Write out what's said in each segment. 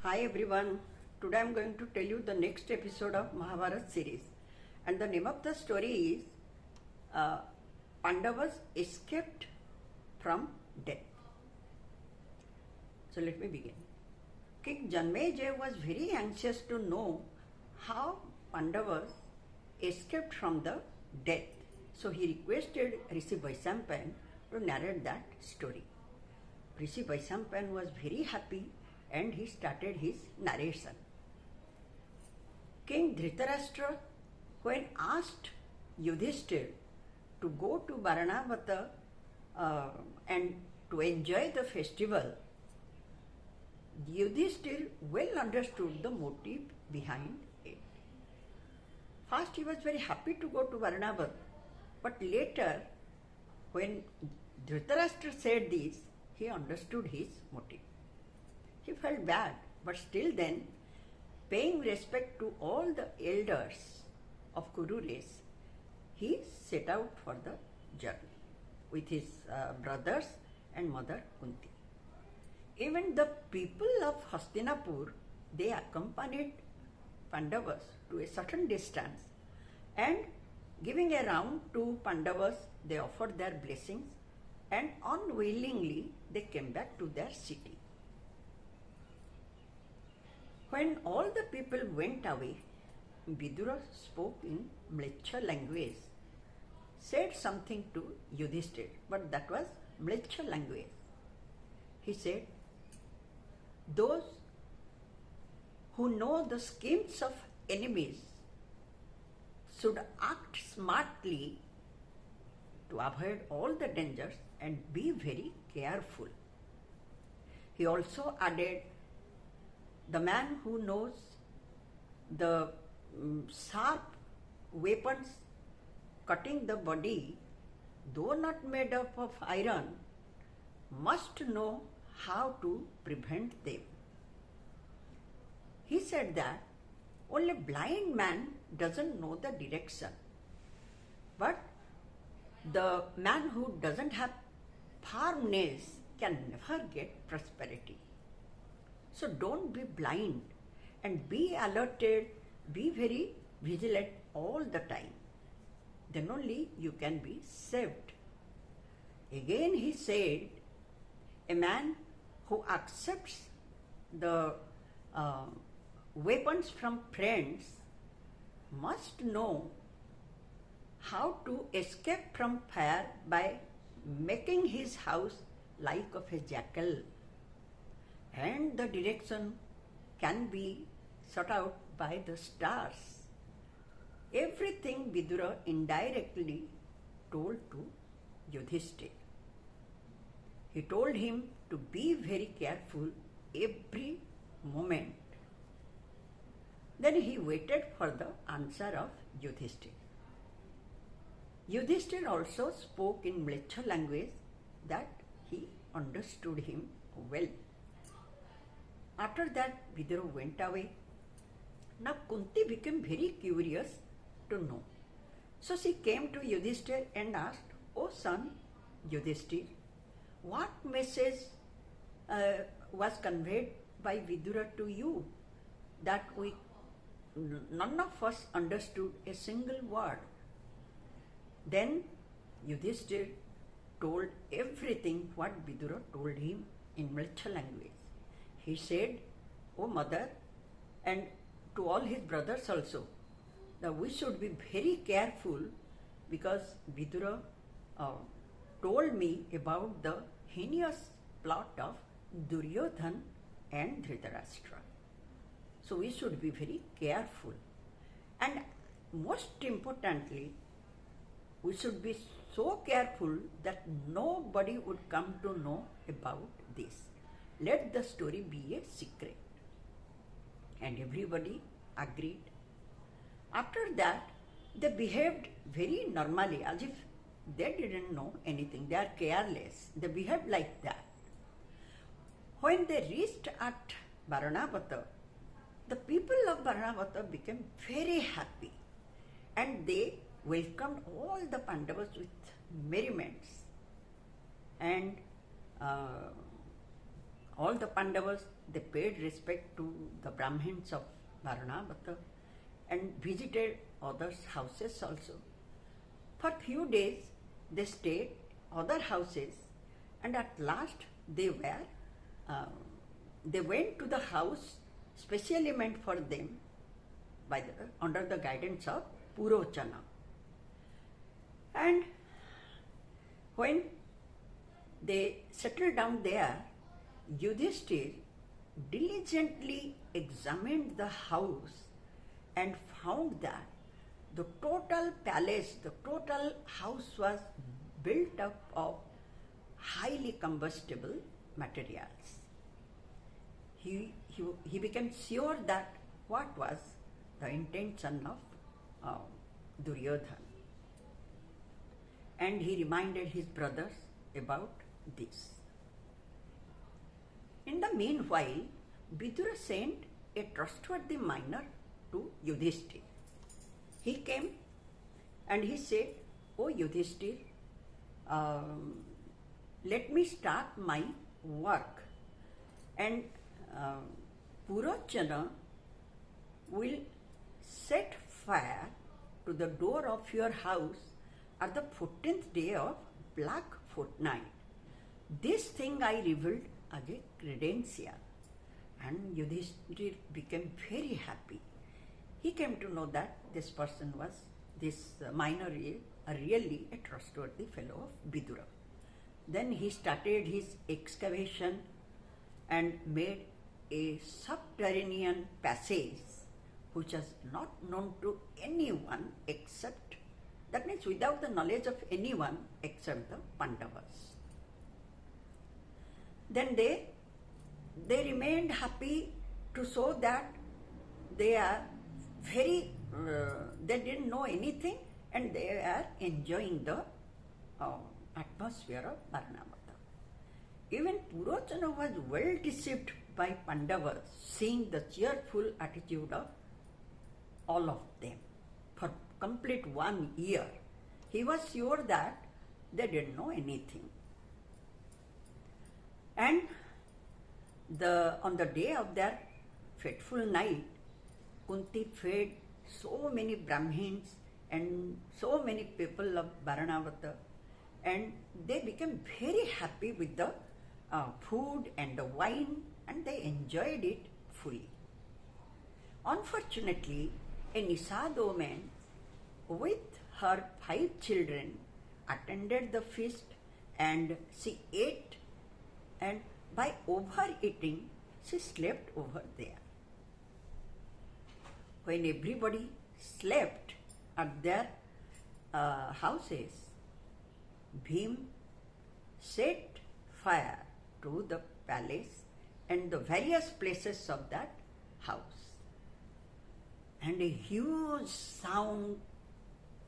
Hi everyone. Today I am going to tell you the next episode of Mahabharata series, and the name of the story is Pandavas escaped from death. So let me begin. King Janmeja was very anxious to know how Pandavas escaped from the death. So he requested Rishi Vaishampan to narrate that story. Rishi Vaishampan was very happy and he started his narration. King Dhritarastra, when asked Yudhishthir to go to Varanavata and to enjoy the festival, Yudhishthir well understood the motive behind it. First he was very happy to go to Varanavata, but later when Dhritarashtra said this, he understood his motive. He felt bad, but still then, paying respect to all the elders of Kuru race, he set out for the journey with his brothers and mother Kunti. Even the people of Hastinapur, they accompanied Pandavas to a certain distance, and giving a round to Pandavas, they offered their blessings and unwillingly they came back to their city. When all the people went away, Vidura spoke in Mlecha language, said something to Yudhishthir, but that was Mlecha language. He said, "Those who know the schemes of enemies should act smartly to avoid all the dangers and be very careful." He also added, the man who knows the sharp weapons cutting the body, though not made up of iron, must know how to prevent them. He said that only blind man doesn't know the direction, but the man who doesn't have firmness can never get prosperity. So don't be blind and be alerted, be very vigilant all the time. Then only you can be saved. Again he said, a man who accepts the weapons from friends must know how to escape from fire by making his house like of a jackal, and the direction can be sought out by the stars. Everything Vidura indirectly told to Yudhishthir. He told him to be very careful every moment. Then he waited for the answer of Yudhishthir. Yudhishthir also spoke in Mlecha language that he understood him well. After that, Vidura went away. Now Kunti became very curious to know. So she came to Yudhishthir and asked, "O son Yudhishthir, what message was conveyed by Vidura to you that none of us understood a single word?" Then Yudhishthir told everything what Vidura told him in Mlecha language. He said, "O mother," and to all his brothers also, that we should be very careful because Vidura told me about the heinous plot of Duryodhan and Dhritarastra. So we should be very careful. And most importantly, we should be so careful that nobody would come to know about this. Let the story be a secret. And everybody agreed. After that, they behaved very normally, as if they didn't know anything. They are careless. They behaved like that. When they reached at Varanavata, the people of Varanavata became very happy and they welcomed all the Pandavas with merriments. And all the Pandavas, they paid respect to the Brahmins of Varanavata and visited others' houses also. For few days, they stayed other houses, and at last they went to the house specially meant for them under the guidance of Purochana. And when they settled down there, Yudhishthir diligently examined the house and found that the total palace, the total house was built up of highly combustible materials. He became sure that what was the intention of Duryodhana. And he reminded his brothers about this. In the meanwhile, Vidura sent a trustworthy miner to Yudhishthir. He came and he said, "O Yudhishthir, let me start my work, and Purochana will set fire to the door of your house at the 14th day of Black Fortnight. This thing I revealed as a credential." And Yudhishthir became very happy. He came to know that this miner is really a trustworthy fellow of Vidura. Then he started his excavation and made a subterranean passage which was not known to anyone except, that means without the knowledge of anyone except the Pandavas. Then they remained happy to show that they are they didn't know anything and they are enjoying the atmosphere of Varanavata. Even Purochana was well deceived by Pandavas, seeing the cheerful attitude of all of them. For complete 1 year, he was sure that they didn't know anything. And on the day of their fateful night, Kunti fed so many Brahmins and so many people of Varanavata, and they became very happy with the food and the wine, and they enjoyed it fully. Unfortunately, a Nisad woman with her 5 children attended the feast, and she ate, and by overeating, she slept over there. When everybody slept at their houses, Bhim set fire to the palace and the various places of that house. And a huge sound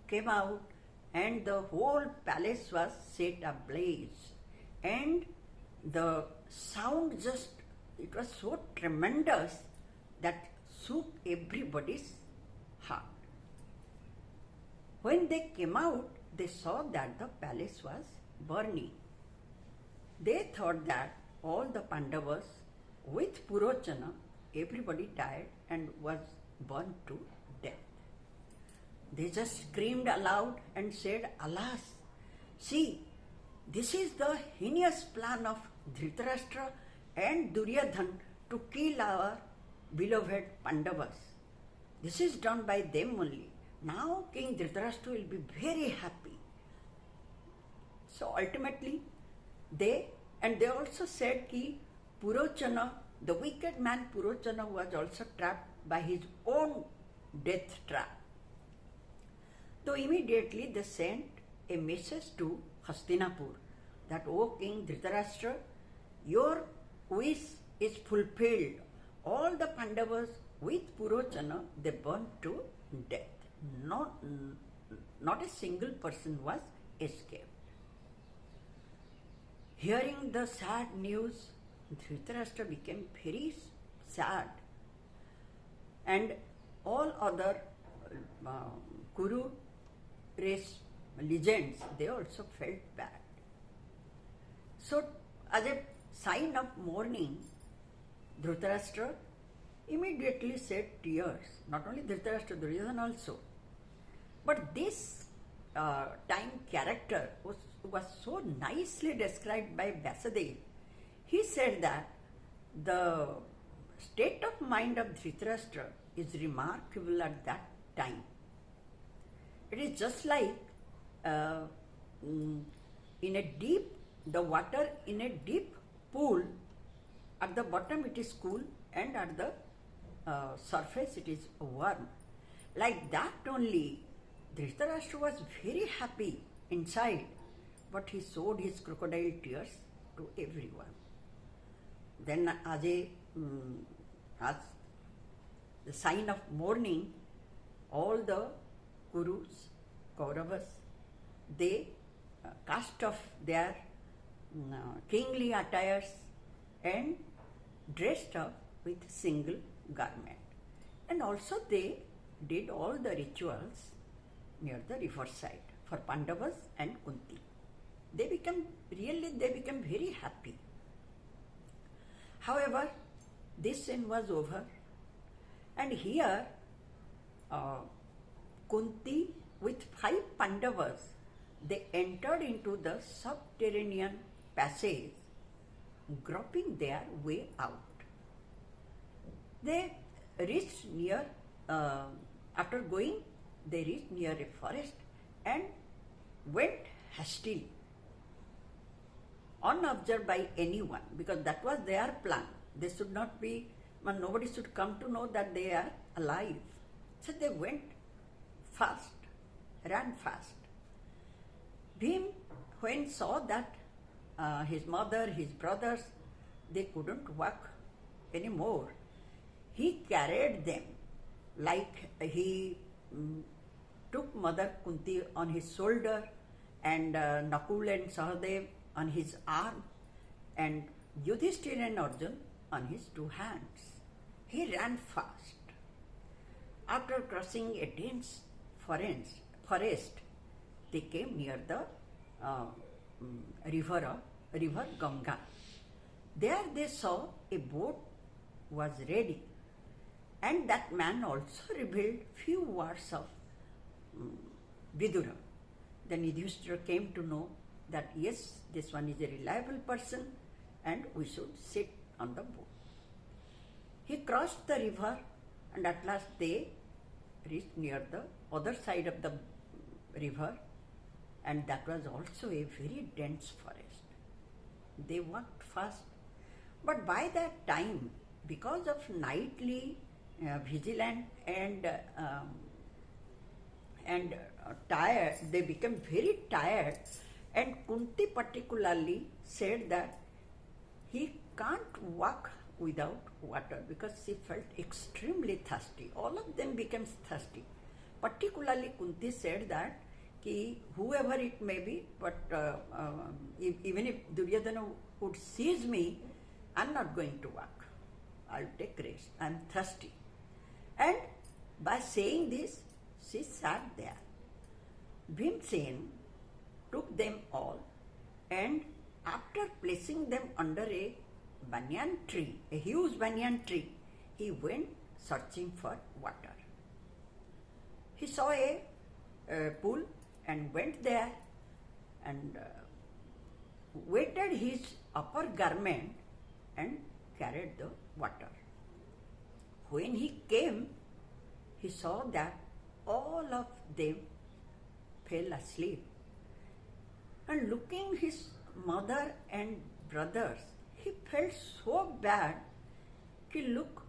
came out, and the whole palace was set ablaze. And the sound it was so tremendous that shook everybody's heart. When they came out, they saw that the palace was burning. They thought that all the Pandavas with Purochana, everybody died and was burned to death. They just screamed aloud and said, "Alas, see, this is the heinous plan of Dhritarastra and Duryodhana to kill our beloved Pandavas. This is done by them only. Now King Dhritarastra will be very happy." So ultimately, they also said ki Purochana, the wicked man Purochana, was also trapped by his own death trap. So immediately they sent a message to Hastinapur that, "O King Dhritarashtra, your wish is fulfilled. All the Pandavas with Purochana, they burned to death. Not a single person was escaped." Hearing the sad news, Dhritarashtra became very sad, and all other Kuru race legends, they also felt bad. So, as a sign of mourning, Dhritarastra immediately shed tears. Not only Dhritarashtra, Duryodhana also. But this time character was so nicely described by Vyasadev. He said that the state of mind of Dhritarashtra is remarkable at that time. It is just like the water in a deep pool, at the bottom it is cool and at the surface it is warm. Like that only, Dhritarashtra was very happy inside, but he showed his crocodile tears to everyone. Then as the sign of mourning, all the Kurus, Kauravas, they cast off their kingly attires and dressed up with single garment. And also they did all the rituals near the river side for Pandavas and Kunti. They became very happy. However, this scene was over, and here Kunti with 5 Pandavas, they entered into the subterranean passage, groping their way out. They reached near, after going, they reached near a forest and went hastily, unobserved by anyone, because that was their plan. They should not be, nobody should come to know that they are alive. So they went fast, ran fast. Bhim, when saw that his mother, his brothers, they couldn't walk anymore, he carried them, like he took Mother Kunti on his shoulder and Nakul and Sahadev on his arm and Yudhishthira and Arjun on his 2 hands. He ran fast. After crossing a dense forest, they came near the river Ganga. There they saw a boat was ready, and that man also revealed few words of Vidura. Then Yudhishthira came to know that yes, this one is a reliable person and we should sit on the boat. He crossed the river and at last they reached near the other side of the river, and that was also a very dense forest. They walked fast, but by that time, because of nightly vigilant and tired, they became very tired, and Kunti particularly said that he can't walk without water because she felt extremely thirsty. All of them became thirsty. Particularly Kunti said that whoever it may be, but even if Duryodhana would seize me, I'm not going to walk. I'll take rest. I'm thirsty. And by saying this, she sat there. Bhimsen took them all, and after placing them under a banyan tree, a huge banyan tree, he went searching for water. He saw a pool and went there and wetted his upper garment and carried the water. When he came, he saw that all of them fell asleep. And looking his mother and brothers, he felt so bad. He looked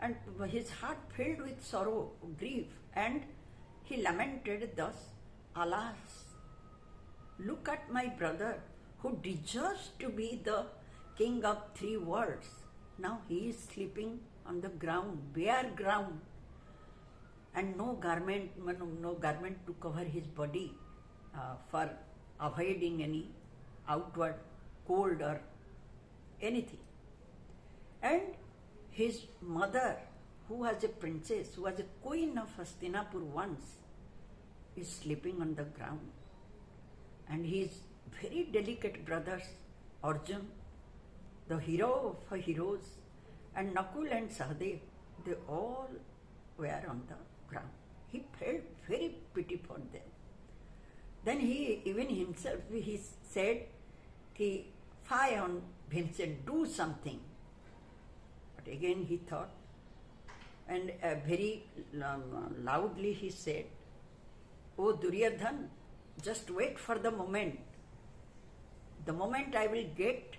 and his heart filled with sorrow, grief, and he lamented thus, "Alas, look at my brother who deserves to be the king of 3 worlds. Now he is sleeping on the ground, bare ground, and no garment to cover his body for avoiding any outward cold or anything. And his mother, who was a princess, who was a queen of Hastinapur once, is sleeping on the ground. And his very delicate brothers, Arjun the hero of heroes, and Nakul and Sahadev, they all were on the ground. He felt very pity for them. Then he, even himself, he said, "Ki, fie on Vincent, do something." But again he thought, and very loudly he said, "Oh Duryodhan, just wait for the moment. The moment I will get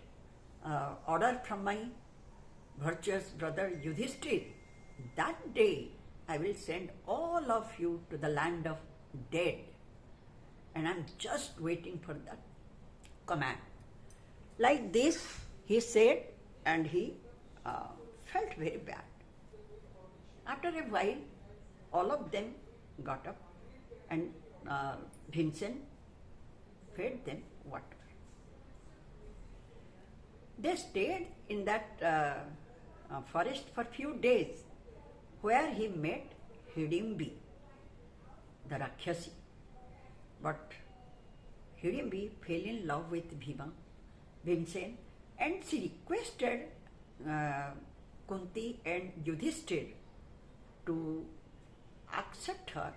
order from my virtuous brother Yudhishthir, that day I will send all of you to the land of dead. And I am just waiting for that command." Like this he said, and he felt very bad. After a while, all of them got up, and Vincent fed them water. They stayed in that forest for few days, where he met Hidimbi, the Rakshasi. But Hidimbi fell in love with Vincent, and she requested Kunti and Yudhishthir to accept her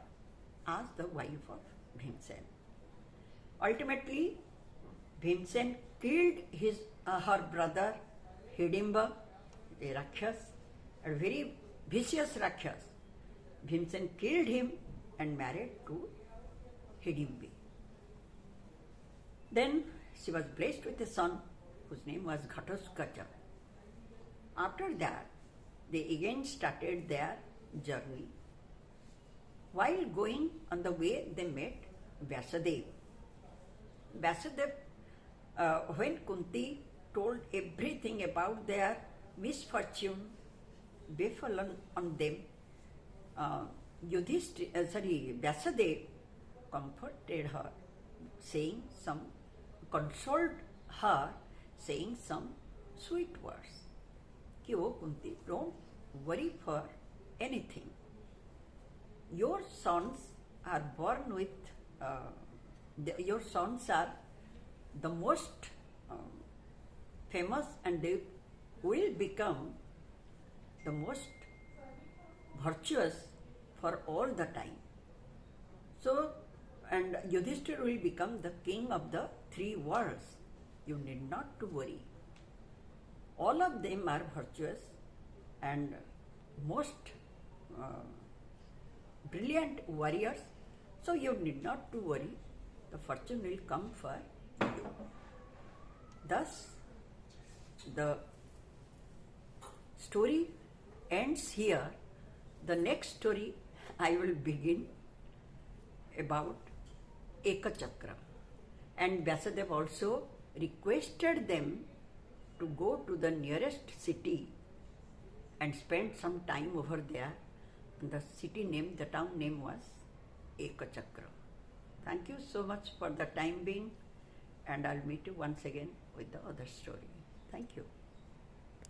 as the wife of Vincent. Ultimately, Vincent killed her brother Hidimba, a Rakshas, a very vicious Rakshas. Vincent killed him and married to Hidimbi. Then she was blessed with a son whose name was Ghatoskacha. After that, they again started their journey. While going on the way, they met Vyasadev. Vyasadev, when Kunti told everything about their misfortune befallen on them, Vyasadev comforted her, consoled her, saying some sweet words. Ki, "Oh Kunti, don't worry for anything. Your sons are born with, your sons are the most famous, and they will become the most virtuous for all the time. So, and Yudhishthir will become the king of the three worlds. You need not to worry. All of them are virtuous and most brilliant warriors, so you need not to worry. The fortune will come for you." Thus, the story ends here. The next story I will begin about Ekachakra. And Vyasadev also requested them to go to the nearest city and spend some time over there. The city name, the town name was Ekachakra. Thank you so much for the time being, and I'll meet you once again with the other story. Thank you.